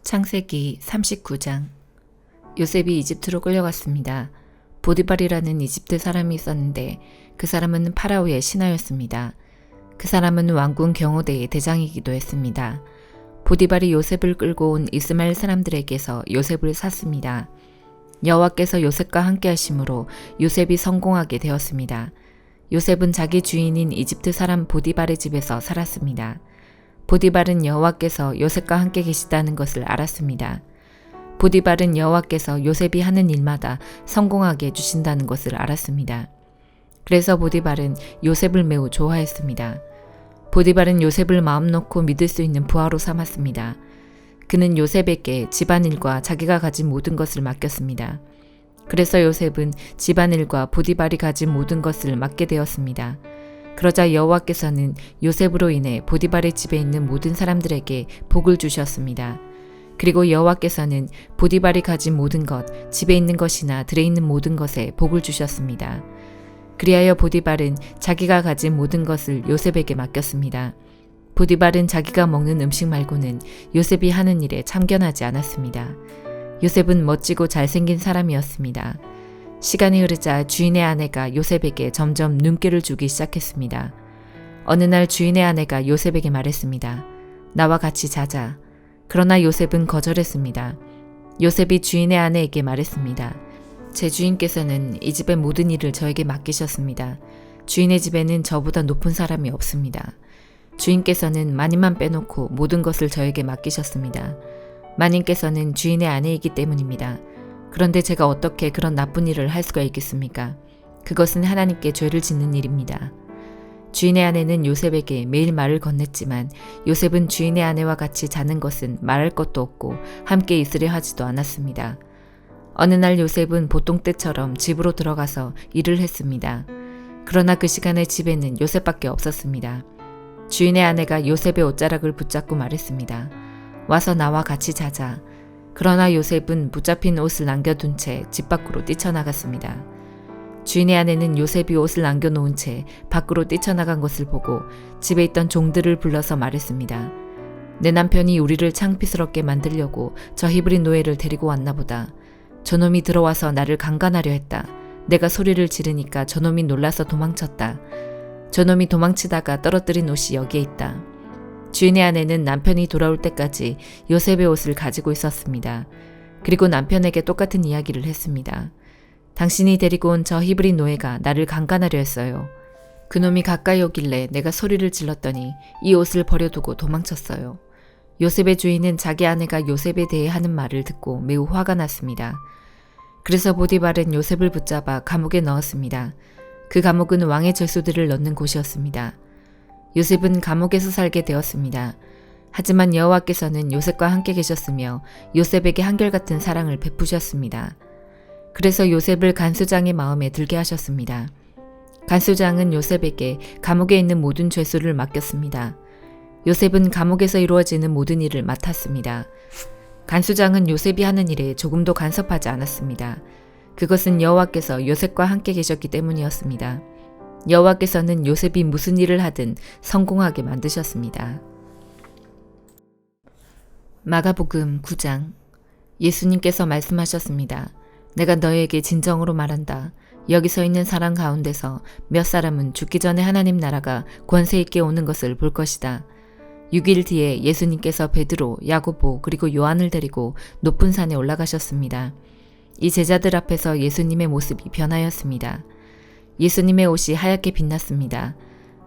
창세기 39장. 요셉이 이집트로 끌려갔습니다. 보디발이라는 이집트 사람이 있었는데 그 사람은 파라오의 신하였습니다. 그 사람은 왕궁 경호대의 대장이기도 했습니다. 보디발이 요셉을 끌고 온 이스마엘 사람들에게서 요셉을 샀습니다. 여호와께서 요셉과 함께 하심으로 요셉이 성공하게 되었습니다. 요셉은 자기 주인인 이집트 사람 보디발의 집에서 살았습니다. 보디발은 여호와께서 요셉과 함께 계시다는 것을 알았습니다. 보디발은 여호와께서 요셉이 하는 일마다 성공하게 해주신다는 것을 알았습니다. 그래서 보디발은 요셉을 매우 좋아했습니다. 보디발은 요셉을 마음 놓고 믿을 수 있는 부하로 삼았습니다. 그는 요셉에게 집안일과 자기가 가진 모든 것을 맡겼습니다. 그래서 요셉은 집안일과 보디발이 가진 모든 것을 맡게 되었습니다. 그러자 여호와께서는 요셉으로 인해 보디발의 집에 있는 모든 사람들에게 복을 주셨습니다. 그리고 여호와께서는 보디발이 가진 모든 것, 집에 있는 것이나 들에 있는 모든 것에 복을 주셨습니다. 그리하여 보디발은 자기가 가진 모든 것을 요셉에게 맡겼습니다. 보디발은 자기가 먹는 음식 말고는 요셉이 하는 일에 참견하지 않았습니다. 요셉은 멋지고 잘생긴 사람이었습니다. 시간이 흐르자 주인의 아내가 요셉에게 점점 눈길을 주기 시작했습니다. 어느 날 주인의 아내가 요셉에게 말했습니다. 나와 같이 자자. 그러나 요셉은 거절했습니다. 요셉이 주인의 아내에게 말했습니다. 제 주인께서는 이 집의 모든 일을 저에게 맡기셨습니다. 주인의 집에는 저보다 높은 사람이 없습니다. 주인께서는 마님만 빼놓고 모든 것을 저에게 맡기셨습니다. 마님께서는 주인의 아내이기 때문입니다. 그런데 제가 어떻게 그런 나쁜 일을 할 수가 있겠습니까? 그것은 하나님께 죄를 짓는 일입니다. 주인의 아내는 요셉에게 매일 말을 건넸지만 요셉은 주인의 아내와 같이 자는 것은 말할 것도 없고 함께 있으려 하지도 않았습니다. 어느 날 요셉은 보통 때처럼 집으로 들어가서 일을 했습니다. 그러나 그 시간에 집에는 요셉밖에 없었습니다. 주인의 아내가 요셉의 옷자락을 붙잡고 말했습니다. 와서 나와 같이 자자. 그러나 요셉은 붙잡힌 옷을 남겨둔 채 집 밖으로 뛰쳐나갔습니다. 주인의 아내는 요셉이 옷을 남겨놓은 채 밖으로 뛰쳐나간 것을 보고 집에 있던 종들을 불러서 말했습니다. 내 남편이 우리를 창피스럽게 만들려고 저 히브리 노예를 데리고 왔나 보다. 저놈이 들어와서 나를 강간하려 했다. 내가 소리를 지르니까 저놈이 놀라서 도망쳤다. 저놈이 도망치다가 떨어뜨린 옷이 여기에 있다. 주인의 아내는 남편이 돌아올 때까지 요셉의 옷을 가지고 있었습니다. 그리고 남편에게 똑같은 이야기를 했습니다. 당신이 데리고 온 저 히브리 노예가 나를 강간하려 했어요. 그놈이 가까이 오길래 내가 소리를 질렀더니 이 옷을 버려두고 도망쳤어요. 요셉의 주인은 자기 아내가 요셉에 대해 하는 말을 듣고 매우 화가 났습니다. 그래서 보디발은 요셉을 붙잡아 감옥에 넣었습니다. 그 감옥은 왕의 죄수들을 넣는 곳이었습니다. 요셉은 감옥에서 살게 되었습니다. 하지만 여호와께서는 요셉과 함께 계셨으며 요셉에게 한결같은 사랑을 베푸셨습니다. 그래서 요셉을 간수장의 마음에 들게 하셨습니다. 간수장은 요셉에게 감옥에 있는 모든 죄수를 맡겼습니다. 요셉은 감옥에서 이루어지는 모든 일을 맡았습니다. 간수장은 요셉이 하는 일에 조금도 간섭하지 않았습니다. 그것은 여호와께서 요셉과 함께 계셨기 때문이었습니다. 여호와께서는 요셉이 무슨 일을 하든 성공하게 만드셨습니다. 마가복음 9장. 예수님께서 말씀하셨습니다. 내가 너희에게 진정으로 말한다. 여기 서 있는 사람 가운데서 몇 사람은 죽기 전에 하나님 나라가 권세 있게 오는 것을 볼 것이다. 6일 뒤에 예수님께서 베드로, 야고보 그리고 요한을 데리고 높은 산에 올라가셨습니다. 이 제자들 앞에서 예수님의 모습이 변하였습니다. 예수님의 옷이 하얗게 빛났습니다.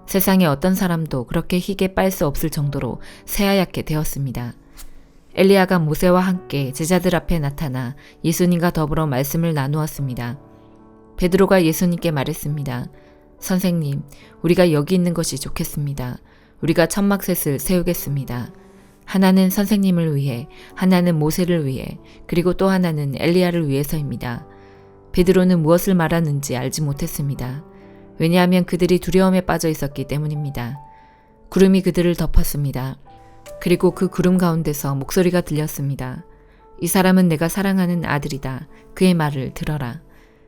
세상에 어떤 사람도 그렇게 희게 빨 수 없을 정도로 새하얗게 되었습니다. 엘리야가 모세와 함께 제자들 앞에 나타나 예수님과 더불어 말씀을 나누었습니다. 베드로가 예수님께 말했습니다. 선생님, 우리가 여기 있는 것이 좋겠습니다. 우리가 천막셋을 세우겠습니다. 하나는 선생님을 위해, 하나는 모세를 위해, 그리고 또 하나는 엘리야를 위해서입니다. 베드로는 무엇을 말하는지 알지 못했습니다. 왜냐하면 그들이 두려움에 빠져 있었기 때문입니다. 구름이 그들을 덮었습니다. 그리고 그 구름 가운데서 목소리가 들렸습니다. 이 사람은 내가 사랑하는 아들이다. 그의 말을 들어라.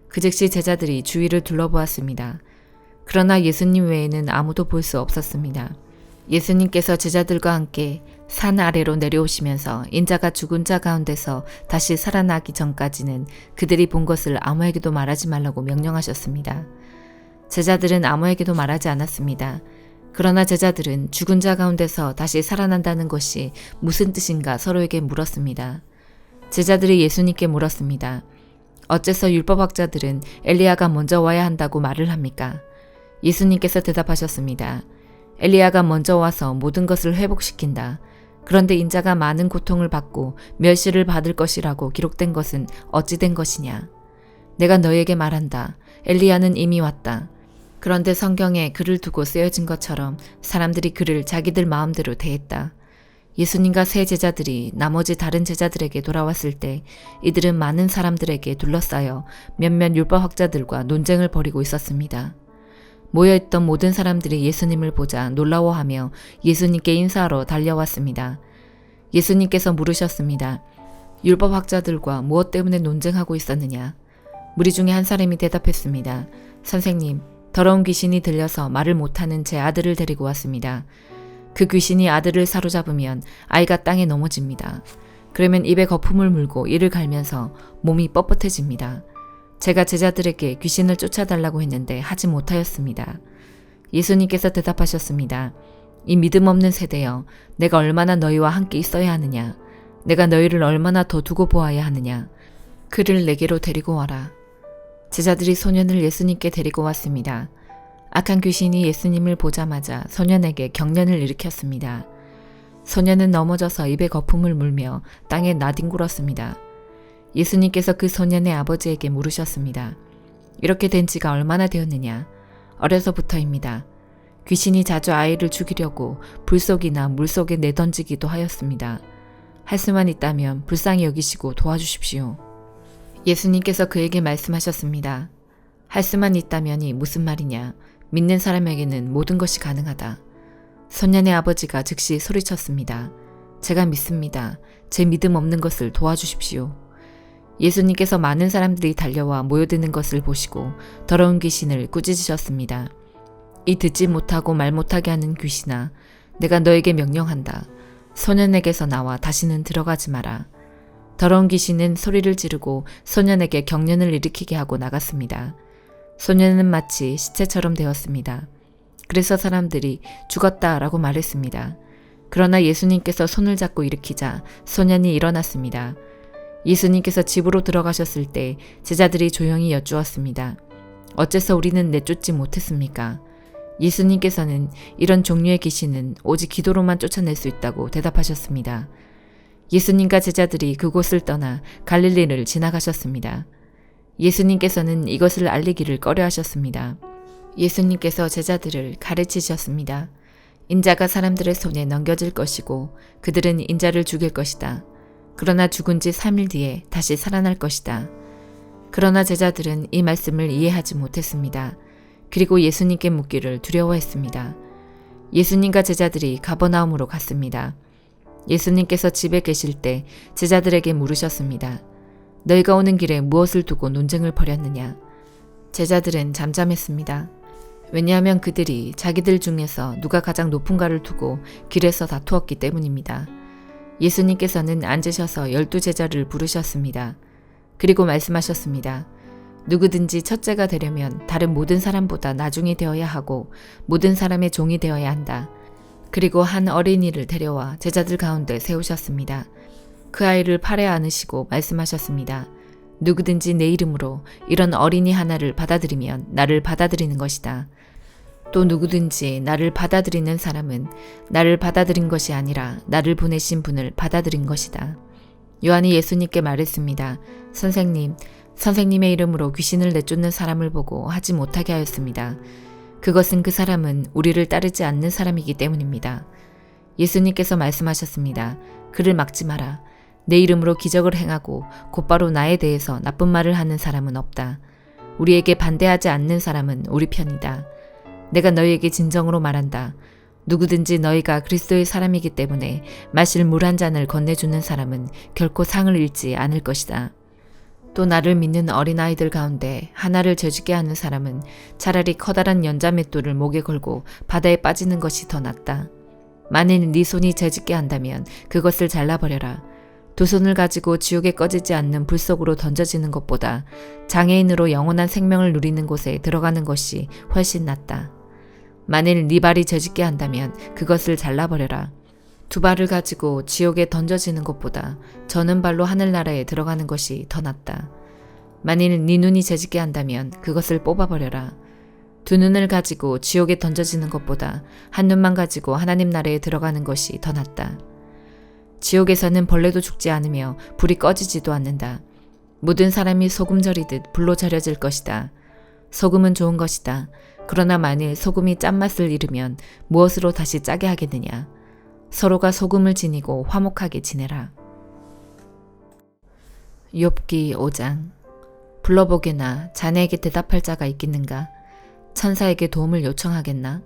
그 즉시 제자들이 주위를 둘러보았습니다. 그러나 예수님 외에는 아무도 볼 수 없었습니다. 예수님께서 제자들과 함께 산 아래로 내려오시면서 인자가 죽은 자 가운데서 다시 살아나기 전까지는 그들이 본 것을 아무에게도 말하지 말라고 명령하셨습니다. 제자들은 아무에게도 말하지 않았습니다. 그러나 제자들은 죽은 자 가운데서 다시 살아난다는 것이 무슨 뜻인가 서로에게 물었습니다. 제자들이 예수님께 물었습니다. 어째서 율법학자들은 엘리야가 먼저 와야 한다고 말을 합니까? 예수님께서 대답하셨습니다. 엘리야가 먼저 와서 모든 것을 회복시킨다. 그런데 인자가 많은 고통을 받고 멸시를 받을 것이라고 기록된 것은 어찌 된 것이냐? 내가 너에게 말한다. 엘리야는 이미 왔다. 그런데 성경에 그를 두고 쓰여진 것처럼 사람들이 그를 자기들 마음대로 대했다. 예수님과 세 제자들이 나머지 다른 제자들에게 돌아왔을 때 이들은 많은 사람들에게 둘러싸여 몇몇 율법학자들과 논쟁을 벌이고 있었습니다. 모여있던 모든 사람들이 예수님을 보자 놀라워하며 예수님께 인사하러 달려왔습니다. 예수님께서 물으셨습니다. 율법학자들과 무엇 때문에 논쟁하고 있었느냐? 무리 중에 한 사람이 대답했습니다. 선생님, 더러운 귀신이 들려서 말을 못하는 제 아들을 데리고 왔습니다. 그 귀신이 아들을 사로잡으면 아이가 땅에 넘어집니다. 그러면 입에 거품을 물고 이를 갈면서 몸이 뻣뻣해집니다. 제가 제자들에게 귀신을 쫓아달라고 했는데 하지 못하였습니다. 예수님께서 대답하셨습니다. 이 믿음 없는 세대여, 내가 얼마나 너희와 함께 있어야 하느냐? 내가 너희를 얼마나 더 두고 보아야 하느냐? 그를 내게로 데리고 와라. 제자들이 소년을 예수님께 데리고 왔습니다. 악한 귀신이 예수님을 보자마자 소년에게 경련을 일으켰습니다. 소년은 넘어져서 입에 거품을 물며 땅에 나뒹굴었습니다. 예수님께서 그 소년의 아버지에게 물으셨습니다. 이렇게 된 지가 얼마나 되었느냐? 어려서부터입니다. 귀신이 자주 아이를 죽이려고 불속이나 물속에 내던지기도 하였습니다. 할 수만 있다면 불쌍히 여기시고 도와주십시오. 예수님께서 그에게 말씀하셨습니다. 할 수만 있다면이 무슨 말이냐? 믿는 사람에게는 모든 것이 가능하다. 소년의 아버지가 즉시 소리쳤습니다. 제가 믿습니다. 제 믿음 없는 것을 도와주십시오. 예수님께서 많은 사람들이 달려와 모여드는 것을 보시고 더러운 귀신을 꾸짖으셨습니다. 이 듣지 못하고 말 못하게 하는 귀신아, 내가 너에게 명령한다. 소년에게서 나와 다시는 들어가지 마라. 더러운 귀신은 소리를 지르고 소년에게 경련을 일으키게 하고 나갔습니다. 소년은 마치 시체처럼 되었습니다. 그래서 사람들이 죽었다라고 말했습니다. 그러나 예수님께서 손을 잡고 일으키자 소년이 일어났습니다. 예수님께서 집으로 들어가셨을 때 제자들이 조용히 여쭈었습니다. 어째서 우리는 내쫓지 못했습니까? 예수님께서는 이런 종류의 귀신은 오직 기도로만 쫓아낼 수 있다고 대답하셨습니다. 예수님과 제자들이 그곳을 떠나 갈릴리를 지나가셨습니다. 예수님께서는 이것을 알리기를 꺼려하셨습니다. 예수님께서 제자들을 가르치셨습니다. 인자가 사람들의 손에 넘겨질 것이고 그들은 인자를 죽일 것이다. 그러나 죽은 지 3일 뒤에 다시 살아날 것이다. 그러나 제자들은 이 말씀을 이해하지 못했습니다. 그리고 예수님께 묻기를 두려워했습니다. 예수님과 제자들이 가버나움으로 갔습니다. 예수님께서 집에 계실 때 제자들에게 물으셨습니다. 너희가 오는 길에 무엇을 두고 논쟁을 벌였느냐? 제자들은 잠잠했습니다. 왜냐하면 그들이 자기들 중에서 누가 가장 높은가를 두고 길에서 다투었기 때문입니다. 예수님께서는 앉으셔서 12제자를 부르셨습니다. 그리고 말씀하셨습니다. 누구든지 첫째가 되려면 다른 모든 사람보다 나중이 되어야 하고 모든 사람의 종이 되어야 한다. 그리고 한 어린이를 데려와 제자들 가운데 세우셨습니다. 그 아이를 팔에 안으시고 말씀하셨습니다. 누구든지 내 이름으로 이런 어린이 하나를 받아들이면 나를 받아들이는 것이다. 또 누구든지 나를 받아들이는 사람은 나를 받아들인 것이 아니라 나를 보내신 분을 받아들인 것이다. 요한이 예수님께 말했습니다. 선생님, 선생님의 이름으로 귀신을 내쫓는 사람을 보고 하지 못하게 하였습니다. 그것은 그 사람은 우리를 따르지 않는 사람이기 때문입니다. 예수님께서 말씀하셨습니다. 그를 막지 마라. 내 이름으로 기적을 행하고 곧바로 나에 대해서 나쁜 말을 하는 사람은 없다. 우리에게 반대하지 않는 사람은 우리 편이다. 내가 너희에게 진정으로 말한다. 누구든지 너희가 그리스도의 사람이기 때문에 마실 물 한 잔을 건네주는 사람은 결코 상을 잃지 않을 것이다. 또 나를 믿는 어린아이들 가운데 하나를 죄짓게 하는 사람은 차라리 커다란 연자맷돌을 목에 걸고 바다에 빠지는 것이 더 낫다. 만일 네 손이 죄짓게 한다면 그것을 잘라버려라. 두 손을 가지고 지옥에 꺼지지 않는 불 속으로 던져지는 것보다 장애인으로 영원한 생명을 누리는 곳에 들어가는 것이 훨씬 낫다. 만일 네 발이 죄짓게 한다면 그것을 잘라버려라. 두 발을 가지고 지옥에 던져지는 것보다 저는 발로 하늘나라에 들어가는 것이 더 낫다. 만일 네 눈이 죄짓게 한다면 그것을 뽑아버려라. 두 눈을 가지고 지옥에 던져지는 것보다 한 눈만 가지고 하나님 나라에 들어가는 것이 더 낫다. 지옥에서는 벌레도 죽지 않으며 불이 꺼지지도 않는다. 모든 사람이 소금 절이듯 불로 절여질 것이다. 소금은 좋은 것이다. 그러나 만일 소금이 짠맛을 잃으면 무엇으로 다시 짜게 하겠느냐. 서로가 소금을 지니고 화목하게 지내라. 욥기 5장. 불러보게나 자네에게 대답할 자가 있겠는가? 천사에게 도움을 요청하겠나?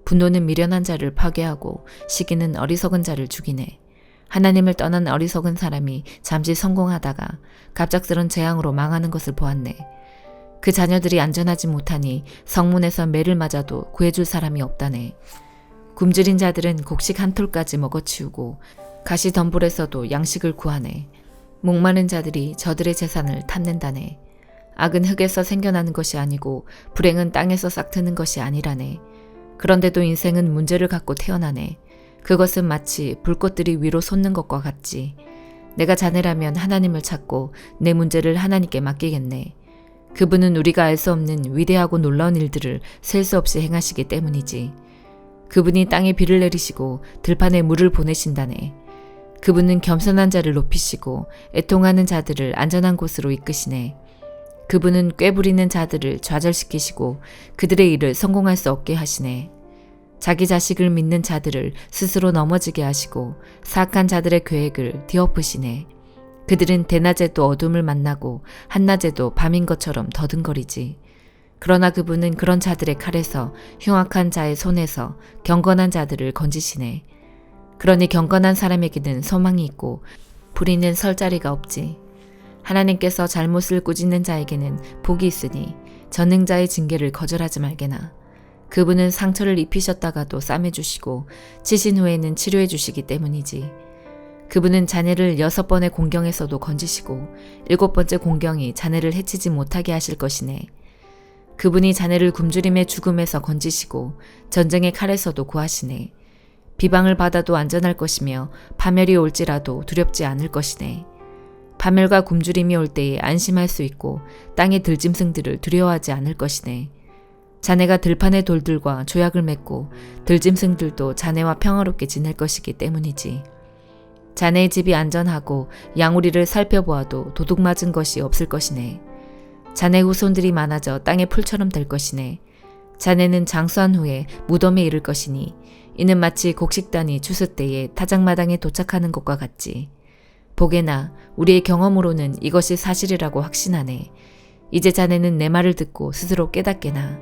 분노는 미련한 자를 파괴하고 시기는 어리석은 자를 죽이네. 하나님을 떠난 어리석은 사람이 잠시 성공하다가 갑작스런 재앙으로 망하는 것을 보았네. 그 자녀들이 안전하지 못하니 성문에서 매를 맞아도 구해줄 사람이 없다네. 굶주린 자들은 곡식 한 톨까지 먹어치우고 가시덤불에서도 양식을 구하네. 목마른 자들이 저들의 재산을 탐낸다네. 악은 흙에서 생겨나는 것이 아니고 불행은 땅에서 싹트는 것이 아니라네. 그런데도 인생은 문제를 갖고 태어나네. 그것은 마치 불꽃들이 위로 솟는 것과 같지. 내가 자네라면 하나님을 찾고 내 문제를 하나님께 맡기겠네. 그분은 우리가 알 수 없는 위대하고 놀라운 일들을 셀 수 없이 행하시기 때문이지. 그분이 땅에 비를 내리시고 들판에 물을 보내신다네. 그분은 겸손한 자를 높이시고 애통하는 자들을 안전한 곳으로 이끄시네. 그분은 꾀부리는 자들을 좌절시키시고 그들의 일을 성공할 수 없게 하시네. 자기 자식을 믿는 자들을 스스로 넘어지게 하시고 사악한 자들의 계획을 뒤엎으시네. 그들은 대낮에도 어둠을 만나고 한낮에도 밤인 것처럼 더듬거리지. 그러나 그분은 그런 자들의 칼에서 흉악한 자의 손에서 경건한 자들을 건지시네. 그러니 경건한 사람에게는 소망이 있고 불의는 설 자리가 없지. 하나님께서 잘못을 꾸짖는 자에게는 복이 있으니 전능자의 징계를 거절하지 말게나. 그분은 상처를 입히셨다가도 싸매주시고 치신 후에는 치료해 주시기 때문이지. 그분은 자네를 6번의 공경에서도 건지시고 7번째 공경이 자네를 해치지 못하게 하실 것이네. 그분이 자네를 굶주림의 죽음에서 건지시고 전쟁의 칼에서도 구하시네. 비방을 받아도 안전할 것이며 파멸이 올지라도 두렵지 않을 것이네. 파멸과 굶주림이 올 때에 안심할 수 있고 땅의 들짐승들을 두려워하지 않을 것이네. 자네가 들판의 돌들과 조약을 맺고 들짐승들도 자네와 평화롭게 지낼 것이기 때문이지. 자네의 집이 안전하고 양우리를 살펴보아도 도둑 맞은 것이 없을 것이네. 자네 후손들이 많아져 땅의 풀처럼 될 것이네. 자네는 장수한 후에 무덤에 이를 것이니 이는 마치 곡식단이 추수 때에 타작마당에 도착하는 것과 같지. 보게나 우리의 경험으로는 이것이 사실이라고 확신하네. 이제 자네는 내 말을 듣고 스스로 깨닫게나.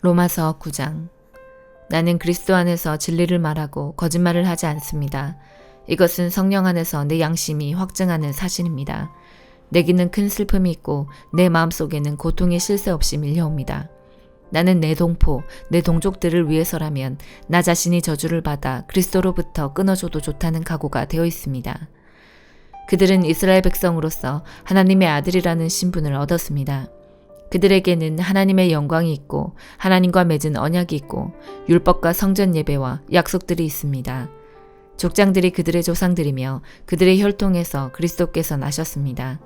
로마서 9장. 나는 그리스도 안에서 진리를 말하고 거짓말을 하지 않습니다. 이것은 성령 안에서 내 양심이 확증하는 사실입니다. 내게는 큰 슬픔이 있고 내 마음속에는 고통이 쉴 새 없이 밀려옵니다. 나는 내 동포, 내 동족들을 위해서라면 나 자신이 저주를 받아 그리스도로부터 끊어줘도 좋다는 각오가 되어 있습니다. 그들은 이스라엘 백성으로서 하나님의 아들이라는 신분을 얻었습니다. 그들에게는 하나님의 영광이 있고 하나님과 맺은 언약이 있고 율법과 성전 예배와 약속들이 있습니다. 족장들이 그들의 조상들이며 그들의 혈통에서 그리스도께서 나셨습니다.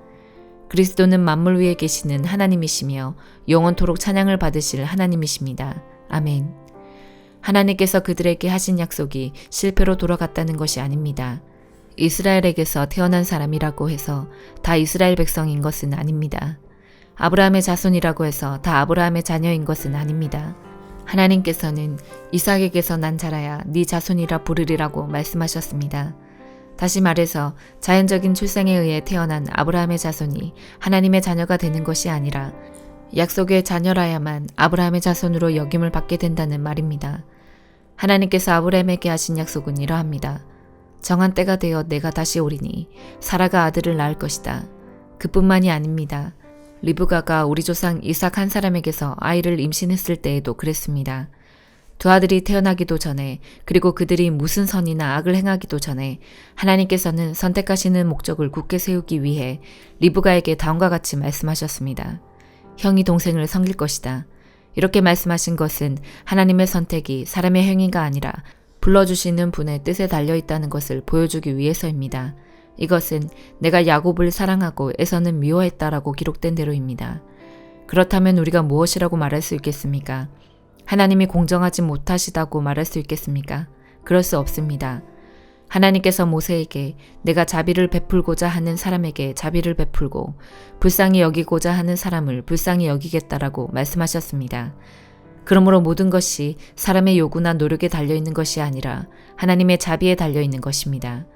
그리스도는 만물 위에 계시는 하나님이시며 영원토록 찬양을 받으실 하나님이십니다. 아멘. 하나님께서 그들에게 하신 약속이 실패로 돌아갔다는 것이 아닙니다. 이스라엘에게서 태어난 사람이라고 해서 다 이스라엘 백성인 것은 아닙니다. 아브라함의 자손이라고 해서 다 아브라함의 자녀인 것은 아닙니다. 하나님께서는 이삭에게서 난 자라야 네 자손이라 부르리라고 말씀하셨습니다. 다시 말해서 자연적인 출생에 의해 태어난 아브라함의 자손이 하나님의 자녀가 되는 것이 아니라 약속의 자녀라야만 아브라함의 자손으로 여김을 받게 된다는 말입니다. 하나님께서 아브라함에게 하신 약속은 이러합니다. 정한 때가 되어 내가 다시 오리니 사라가 아들을 낳을 것이다. 그뿐만이 아닙니다. 리브가가 우리 조상 이삭 한 사람에게서 아이를 임신했을 때에도 그랬습니다. 두 아들이 태어나기도 전에 그리고 그들이 무슨 선이나 악을 행하기도 전에 하나님께서는 선택하시는 목적을 굳게 세우기 위해 리브가에게 다음과 같이 말씀하셨습니다. 형이 동생을 섬길 것이다. 이렇게 말씀하신 것은 하나님의 선택이 사람의 행위가 아니라 불러주시는 분의 뜻에 달려있다는 것을 보여주기 위해서입니다. 이것은 내가 야곱을 사랑하고 에서는 미워했다라고 기록된 대로입니다. 그렇다면 우리가 무엇이라고 말할 수 있겠습니까? 하나님이 공정하지 못하시다고 말할 수 있겠습니까? 그럴 수 없습니다. 하나님께서 모세에게 내가 자비를 베풀고자 하는 사람에게 자비를 베풀고 불쌍히 여기고자 하는 사람을 불쌍히 여기겠다라고 말씀하셨습니다. 그러므로 모든 것이 사람의 요구나 노력에 달려있는 것이 아니라 하나님의 자비에 달려있는 것입니다.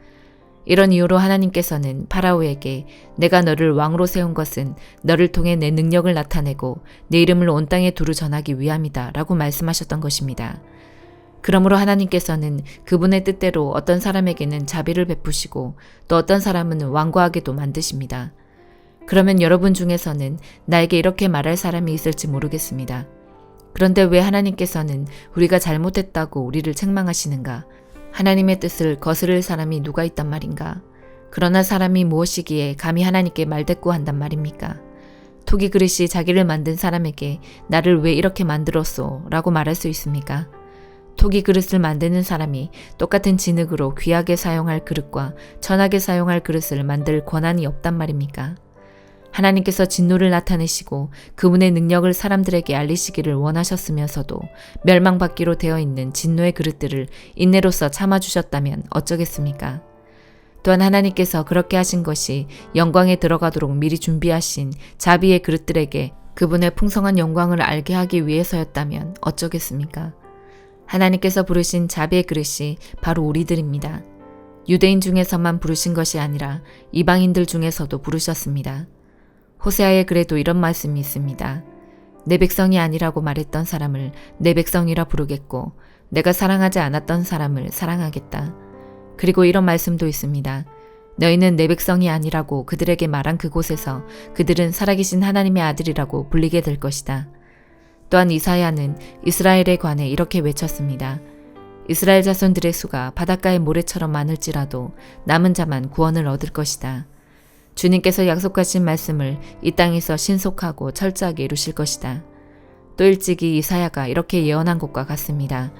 이런 이유로 하나님께서는 파라오에게 내가 너를 왕으로 세운 것은 너를 통해 내 능력을 나타내고 내 이름을 온 땅에 두루 전하기 위함이다 라고 말씀하셨던 것입니다. 그러므로 하나님께서는 그분의 뜻대로 어떤 사람에게는 자비를 베푸시고 또 어떤 사람은 완고하게도 만드십니다. 그러면 여러분 중에서는 나에게 이렇게 말할 사람이 있을지 모르겠습니다. 그런데 왜 하나님께서는 우리가 잘못했다고 우리를 책망하시는가? 하나님의 뜻을 거스를 사람이 누가 있단 말인가? 그러나 사람이 무엇이기에 감히 하나님께 말대꾸한단 말입니까? 토기 그릇이 자기를 만든 사람에게 나를 왜 이렇게 만들었소? 라고 말할 수 있습니까? 토기 그릇을 만드는 사람이 똑같은 진흙으로 귀하게 사용할 그릇과 천하게 사용할 그릇을 만들 권한이 없단 말입니까? 하나님께서 진노를 나타내시고 그분의 능력을 사람들에게 알리시기를 원하셨으면서도 멸망받기로 되어 있는 진노의 그릇들을 인내로써 참아주셨다면 어쩌겠습니까? 또한 하나님께서 그렇게 하신 것이 영광에 들어가도록 미리 준비하신 자비의 그릇들에게 그분의 풍성한 영광을 알게 하기 위해서였다면 어쩌겠습니까? 하나님께서 부르신 자비의 그릇이 바로 우리들입니다. 유대인 중에서만 부르신 것이 아니라 이방인들 중에서도 부르셨습니다. 호세아의 글에도 이런 말씀이 있습니다. 내 백성이 아니라고 말했던 사람을 내 백성이라 부르겠고 내가 사랑하지 않았던 사람을 사랑하겠다. 그리고 이런 말씀도 있습니다. 너희는 내 백성이 아니라고 그들에게 말한 그곳에서 그들은 살아계신 하나님의 아들이라고 불리게 될 것이다. 또한 이사야는 이스라엘에 관해 이렇게 외쳤습니다. 이스라엘 자손들의 수가 바닷가의 모래처럼 많을지라도 남은 자만 구원을 얻을 것이다. 주님께서 약속하신 말씀을 이 땅에서 신속하고 철저하게 이루실 것이다. 또 일찍이 이사야가 이렇게 예언한 것과 같습니다.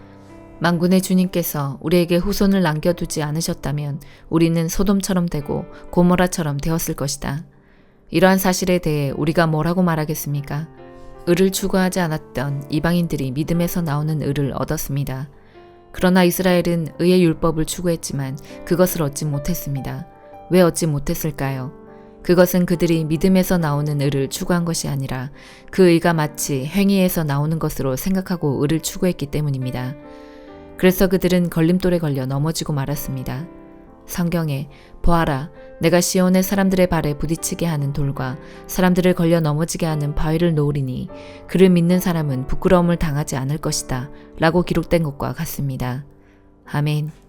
만군의 주님께서 우리에게 후손을 남겨두지 않으셨다면 우리는 소돔처럼 되고 고모라처럼 되었을 것이다. 이러한 사실에 대해 우리가 뭐라고 말하겠습니까? 의를 추구하지 않았던 이방인들이 믿음에서 나오는 의를 얻었습니다. 그러나 이스라엘은 의의 율법을 추구했지만 그것을 얻지 못했습니다. 왜 얻지 못했을까요? 그것은 그들이 믿음에서 나오는 의를 추구한 것이 아니라 그 의가 마치 행위에서 나오는 것으로 생각하고 의를 추구했기 때문입니다. 그래서 그들은 걸림돌에 걸려 넘어지고 말았습니다. 성경에 보아라, 내가 시온의 사람들의 발에 부딪히게 하는 돌과 사람들을 걸려 넘어지게 하는 바위를 놓으리니 그를 믿는 사람은 부끄러움을 당하지 않을 것이다 라고 기록된 것과 같습니다. 아멘.